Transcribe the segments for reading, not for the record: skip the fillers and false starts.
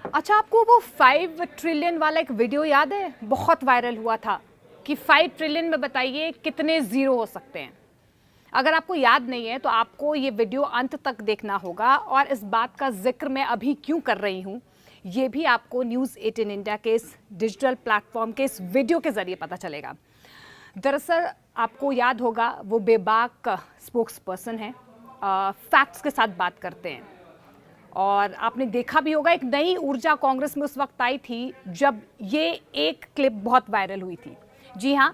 अच्छा, आपको वो 5 ट्रिलियन वाला एक वीडियो याद है? बहुत वायरल हुआ था कि 5 ट्रिलियन में बताइए कितने ज़ीरो हो सकते हैं। अगर आपको याद नहीं है तो आपको ये वीडियो अंत तक देखना होगा, और इस बात का जिक्र मैं अभी क्यों कर रही हूँ ये भी आपको न्यूज़ 18 इंडिया के इस डिजिटल प्लेटफॉर्म के इस वीडियो के ज़रिए पता चलेगा। दरअसल आपको याद होगा, वो बेबाक स्पोक्स पर्सन है, फैक्ट्स के साथ बात करते हैं। और आपने देखा भी होगा, एक नई ऊर्जा कांग्रेस में उस वक्त आई थी जब ये एक क्लिप बहुत वायरल हुई थी। जी हाँ,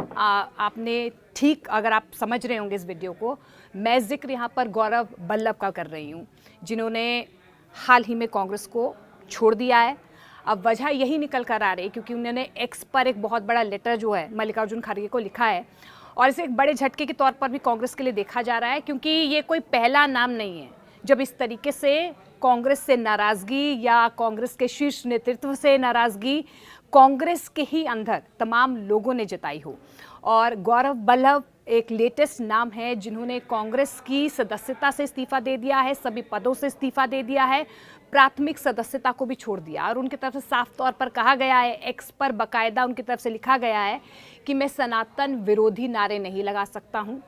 आपने ठीक, अगर आप समझ रहे होंगे इस वीडियो को, मैं जिक्र यहाँ पर गौरव बल्लभ का कर रही हूँ, जिन्होंने हाल ही में कांग्रेस को छोड़ दिया है। अब वजह यही निकल कर आ रही है क्योंकि उन्होंने एक्स पर एक बहुत बड़ा लेटर जो है मल्लिकार्जुन खड़गे को लिखा है, और इसे एक बड़े झटके के तौर पर भी कांग्रेस के लिए देखा जा रहा है, क्योंकि ये कोई पहला नाम नहीं है जब इस तरीके से कांग्रेस से नाराज़गी या कांग्रेस के शीर्ष नेतृत्व से नाराज़गी कांग्रेस के ही अंदर तमाम लोगों ने जताई हो। और गौरव बल्लभ एक लेटेस्ट नाम है जिन्होंने कांग्रेस की सदस्यता से इस्तीफा दे दिया है, सभी पदों से इस्तीफा दे दिया है, प्राथमिक सदस्यता को भी छोड़ दिया। और उनकी तरफ से साफ तौर पर कहा गया है, एक्स पर बाकायदा उनकी तरफ से लिखा गया है कि मैं सनातन विरोधी नारे नहीं लगा सकता हूँ।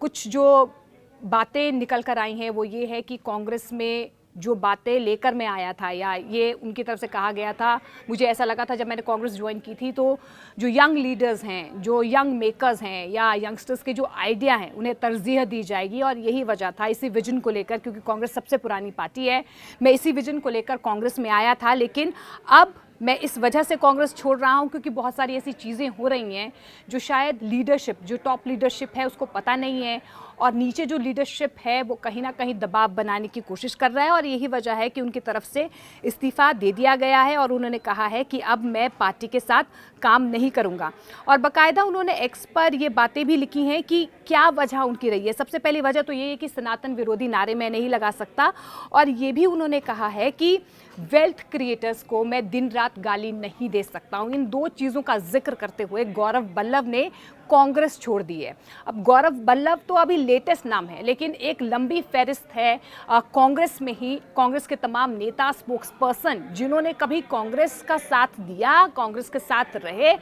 कुछ जो बातें निकल कर आई हैं वो ये है कि कांग्रेस में जो बातें लेकर मैं आया था, या ये उनकी तरफ से कहा गया था, मुझे ऐसा लगा था जब मैंने कांग्रेस ज्वाइन की थी, तो जो यंग लीडर्स हैं, जो यंग मेकर्स हैं, या यंगस्टर्स के जो आइडिया हैं उन्हें तरजीह दी जाएगी। और यही वजह था, इसी विजन को लेकर, क्योंकि कांग्रेस सबसे पुरानी पार्टी है, मैं इसी विजन को लेकर कांग्रेस में आया था। लेकिन अब मैं इस वजह से कांग्रेस छोड़ रहा हूं क्योंकि बहुत सारी ऐसी चीज़ें हो रही हैं जो शायद लीडरशिप, जो टॉप लीडरशिप है उसको पता नहीं है, और नीचे जो लीडरशिप है वो कहीं ना कहीं दबाव बनाने की कोशिश कर रहा है। और यही वजह है कि उनकी तरफ से इस्तीफ़ा दे दिया गया है, और उन्होंने कहा है कि अब मैं पार्टी के साथ काम नहीं करूंगा। और बाकायदा उन्होंने एक्स पर ये बातें भी लिखी हैं कि क्या वजह उनकी रही है। सबसे पहली वजह तो ये है कि सनातन विरोधी नारे मैं नहीं लगा सकता, और ये भी उन्होंने कहा है कि वेल्थ क्रिएटर्स को मैं दिन रात गाली नहीं दे सकता हूँ। इन दो चीज़ों का जिक्र करते हुए गौरव बल्लभ ने कांग्रेस छोड़ दी है। अब गौरव बल्लभ तो अभी लेटेस्ट नाम है, लेकिन एक लंबी फहरिस्त है कांग्रेस में ही, कांग्रेस के तमाम नेता, स्पोक्स पर्सन जिन्होंने कभी कांग्रेस का साथ दिया, कांग्रेस के साथ रहे,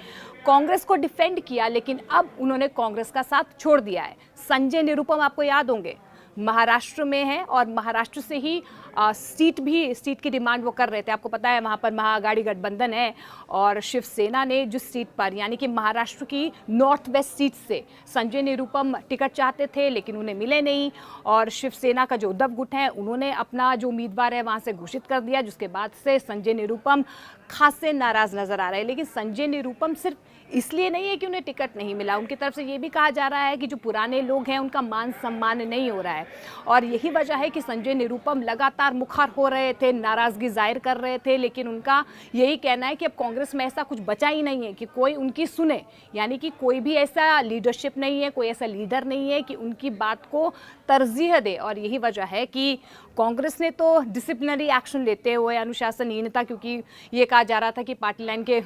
कांग्रेस को डिफेंड किया, लेकिन अब उन्होंने कांग्रेस का साथ छोड़ दिया है। संजय निरुपम आपको याद होंगे, महाराष्ट्र में है, और महाराष्ट्र से ही सीट की डिमांड वो कर रहे थे। आपको पता है वहाँ पर महाआघाड़ी गठबंधन है, और शिवसेना ने जिस सीट पर, यानी कि महाराष्ट्र की नॉर्थ वेस्ट सीट से संजय निरुपम टिकट चाहते थे लेकिन उन्हें मिले नहीं, और शिवसेना का जो उद्धव गुट है उन्होंने अपना जो उम्मीदवार है वहाँ से घोषित कर दिया, जिसके बाद से संजय निरुपम खासे नाराज़ नज़र आ रहे हैं। लेकिन संजय निरुपम सिर्फ इसलिए नहीं है कि उन्हें टिकट नहीं मिला, उनकी तरफ से ये भी कहा जा रहा है कि जो पुराने लोग हैं उनका मान सम्मान नहीं हो रहा है, और यही वजह है कि संजय निरुपम लगातार मुखर हो रहे थे, नाराज़गी जाहिर कर रहे थे। लेकिन उनका यही कहना है कि अब कांग्रेस में ऐसा कुछ बचा ही नहीं है कि कोई उनकी सुने, यानी कि कोई भी ऐसा लीडरशिप नहीं है, कोई ऐसा लीडर नहीं है कि उनकी बात को तरजीह दे। और यही वजह है कि कांग्रेस ने तो डिसिप्लिनरी एक्शन लेते हुए, अनुशासनहीनता, क्योंकि ये कहा जा रहा था कि पार्टी लाइन के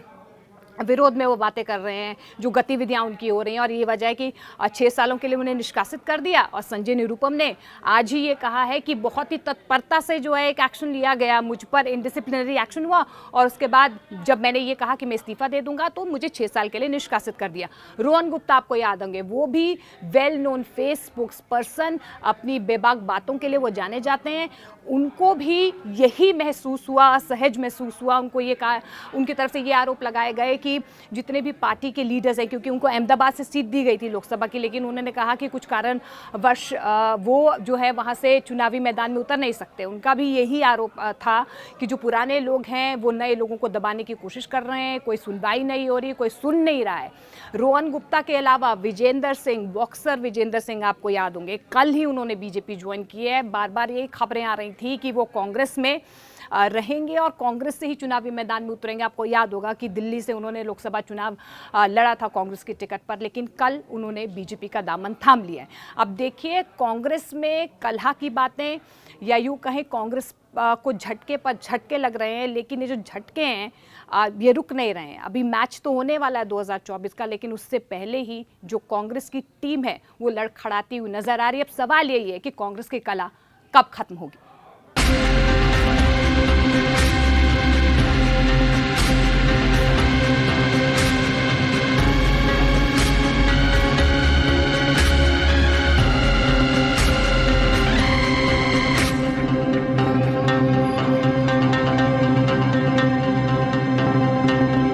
विरोध में वो बातें कर रहे हैं, जो गतिविधियां उनकी हो रही हैं, और ये वजह है कि 6 सालों के लिए उन्हें निष्कासित कर दिया। और संजय निरुपम ने आज ही ये कहा है कि बहुत ही तत्परता से जो है एक एक्शन लिया गया, मुझ पर इनडिसिप्लिनरी एक्शन हुआ, और उसके बाद जब मैंने ये कहा कि मैं इस्तीफा दे दूंगा तो मुझे 6 साल के लिए निष्कासित कर दिया। रोहन गुप्ता आपको याद होंगे, वो भी well known face spokes person, अपनी बेबाक बातों के लिए वो जाने जाते हैं। उनको भी यही महसूस हुआ, असहज महसूस हुआ, उनको ये कहा, उनकी तरफ से ये आरोप लगाए गए कि जितने भी पार्टी के लीडर्स हैं, क्योंकि उनको अहमदाबाद से सीट दी गई थी लोकसभा की, लेकिन उन्होंने कहा कि कुछ कारणवश वो जो है वहाँ से चुनावी मैदान में उतर नहीं सकते। उनका भी यही आरोप था कि जो पुराने लोग हैं वो नए लोगों को दबाने की कोशिश कर रहे हैं, कोई सुनवाई नहीं हो रही, कोई सुन नहीं रहा है। रोहन गुप्ता के अलावा विजेंद्र सिंह, बॉक्सर विजेंद्र सिंह आपको याद होंगे, कल ही उन्होंने बीजेपी ज्वाइन की है। बार बार यही खबरें आ रही थी कि वो कांग्रेस में रहेंगे और कांग्रेस से ही चुनावी मैदान में उतरेंगे। आपको याद होगा कि दिल्ली से उन्होंने लोकसभा चुनाव लड़ा था कांग्रेस की टिकट पर, लेकिन कल उन्होंने बीजेपी का दामन थाम लिया है। अब देखिए, कांग्रेस में कलह की बातें, या यूँ कहें कांग्रेस को झटके पर झटके लग रहे हैं, लेकिन ये जो झटके हैं ये रुक नहीं रहे हैं। अभी मैच तो होने वाला है 2024 का, लेकिन उससे पहले ही जो कांग्रेस की टीम है वो लड़खड़ाती हुई नजर आ रही है। अब सवाल यही है कि कांग्रेस की कलह कब खत्म होगी।